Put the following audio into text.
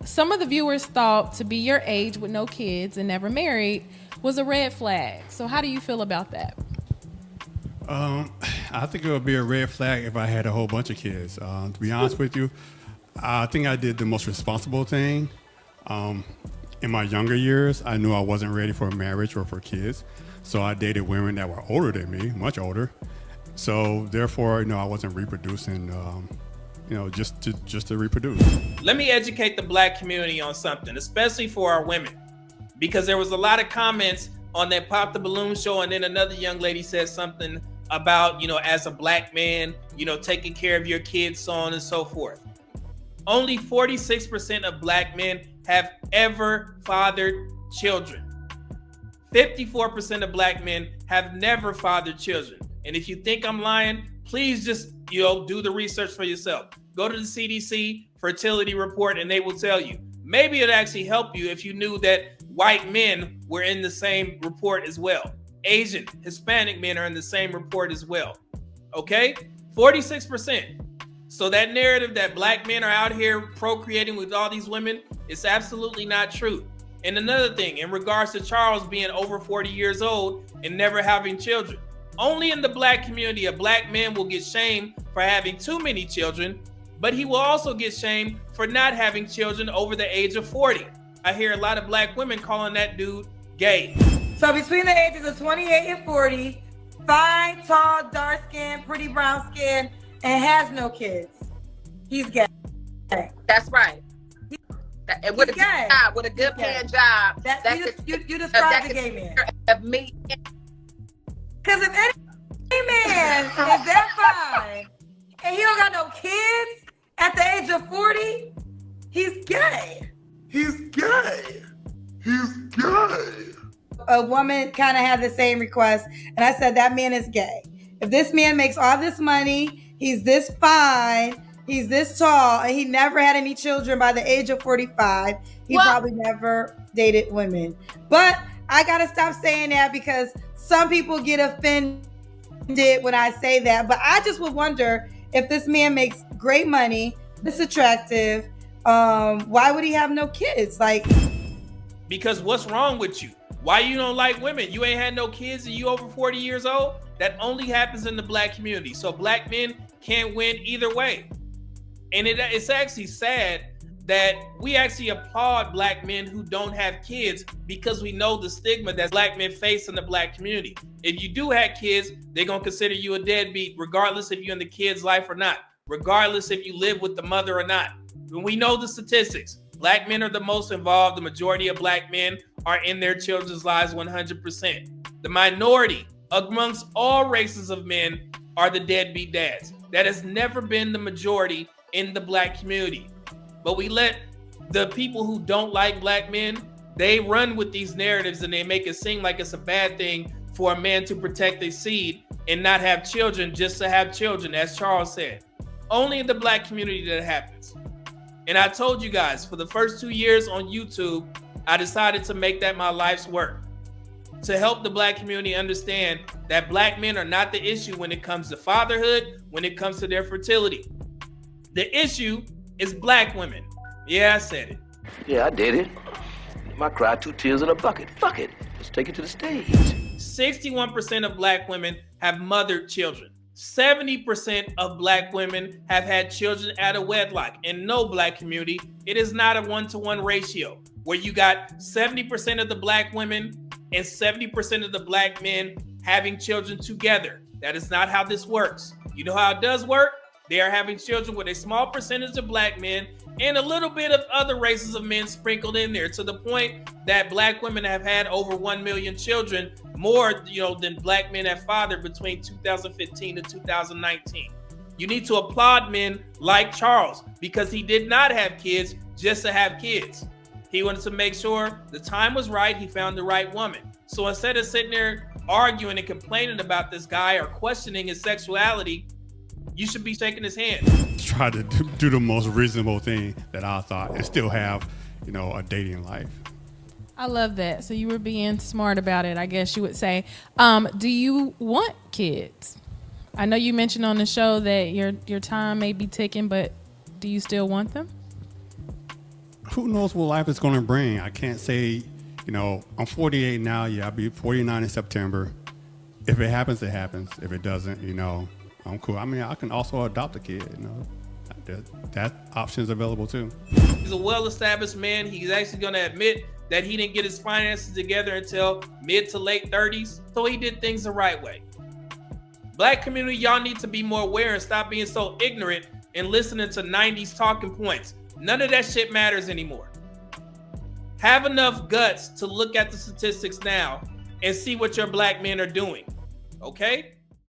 some of the viewers thought to be your age with no kids and never married was a red flag. So how do you feel about that? I think it would be a red flag if I had a whole bunch of kids. To be honest with you, I think I did the most responsible thing. In my younger years, I knew I wasn't ready for marriage or for kids. So I dated women that were older than me, much older. So therefore, I wasn't reproducing, just to reproduce. Let me educate the black community on something, especially for our women, because there was a lot of comments on that Pop the Balloon show, and then another young lady said something about, as a black man, taking care of your kids, so on and so forth. Only 46% of black men have ever fathered children. 54% of black men have never fathered children. And if you think I'm lying, please just, do the research for yourself. Go to the CDC fertility report and they will tell you. Maybe it'd actually help you if you knew that white men were in the same report as well. Asian, Hispanic men are in the same report as well. Okay? 46%. So that narrative that black men are out here procreating with all these women is absolutely not true. And another thing, in regards to Charles being over 40 years old and never having children, only in the black community, a black man will get shamed for having too many children, but he will also get shamed for not having children over the age of 40. I hear a lot of black women calling that dude gay. So between the ages of 28 and 40, fine, tall, dark skin, pretty brown skin, and has no kids, he's gay. That's right. And with a good job, with a good paying job. You described the gay man. Of me. Because if any man is that fine and he don't got no kids at the age of 40, he's gay. He's gay. He's gay. A woman kind of had the same request, and I said that man is gay. If this man makes all this money, he's this fine, he's this tall, and he never had any children by the age of 45, he probably never dated women. But I gotta stop saying that because some people get offended when I say that. But I just would wonder if this man makes great money, this attractive, why would he have no kids? Because what's wrong with you? Why you don't like women? You ain't had no kids and you over 40 years old? That only happens in the black community. So black men can't win either way. And it's actually sad that we actually applaud black men who don't have kids because we know the stigma that black men face in the black community. If you do have kids, they're going to consider you a deadbeat, regardless if you're in the kid's life or not, regardless if you live with the mother or not. And we know the statistics. Black men are the most involved. The majority of black men are in their children's lives 100%. The minority amongst all races of men are the deadbeat dads. That has never been the majority in the black community. But we let the people who don't like black men, they run with these narratives and they make it seem like it's a bad thing for a man to protect their seed and not have children just to have children, as Charles said. Only in the black community that happens. And I told you guys, for the first 2 years on YouTube, I decided to make that my life's work. To help the black community understand that black men are not the issue when it comes to fatherhood, when it comes to their fertility. The issue is black women. Yeah, I said it. Yeah, I did it. I cried 2 tears in a bucket. Fuck it. Let's take it to the stage. 61% of black women have mothered children. 70% of black women have had children out of wedlock. In no black community, it is not a 1-to-1 ratio where you got 70% of the black women and 70% of the black men having children together. That is not how this works. You know how it does work? They are having children with a small percentage of black men and a little bit of other races of men sprinkled in there, to the point that black women have had over 1 million children, more than black men have fathered between 2015 and 2019. You need to applaud men like Charles because he did not have kids just to have kids. He wanted to make sure the time was right. He found the right woman. So instead of sitting there arguing and complaining about this guy or questioning his sexuality, you should be shaking his hand. Try to do the most reasonable thing that I thought and still have, a dating life. I love that. So you were being smart about it, I guess you would say. Do you want kids? I know you mentioned on the show that your time may be ticking, but do you still want them? who knows what life is going to bring? I can't say, you know, I'm 48 now. Yeah, I'll be 49 in September. If it happens, it happens. If it doesn't, you know, I'm cool. I mean, I can also adopt a kid, you know. That option is available too. He's a well-established man. He's actually going to admit that he didn't get his finances together until mid to late 30s. So he did things the right way. Black community, y'all need to be more aware and stop being so ignorant and listening to 90s talking points. None of that shit matters anymore. Have enough guts to look at the statistics now and see what your black men are doing. Okay?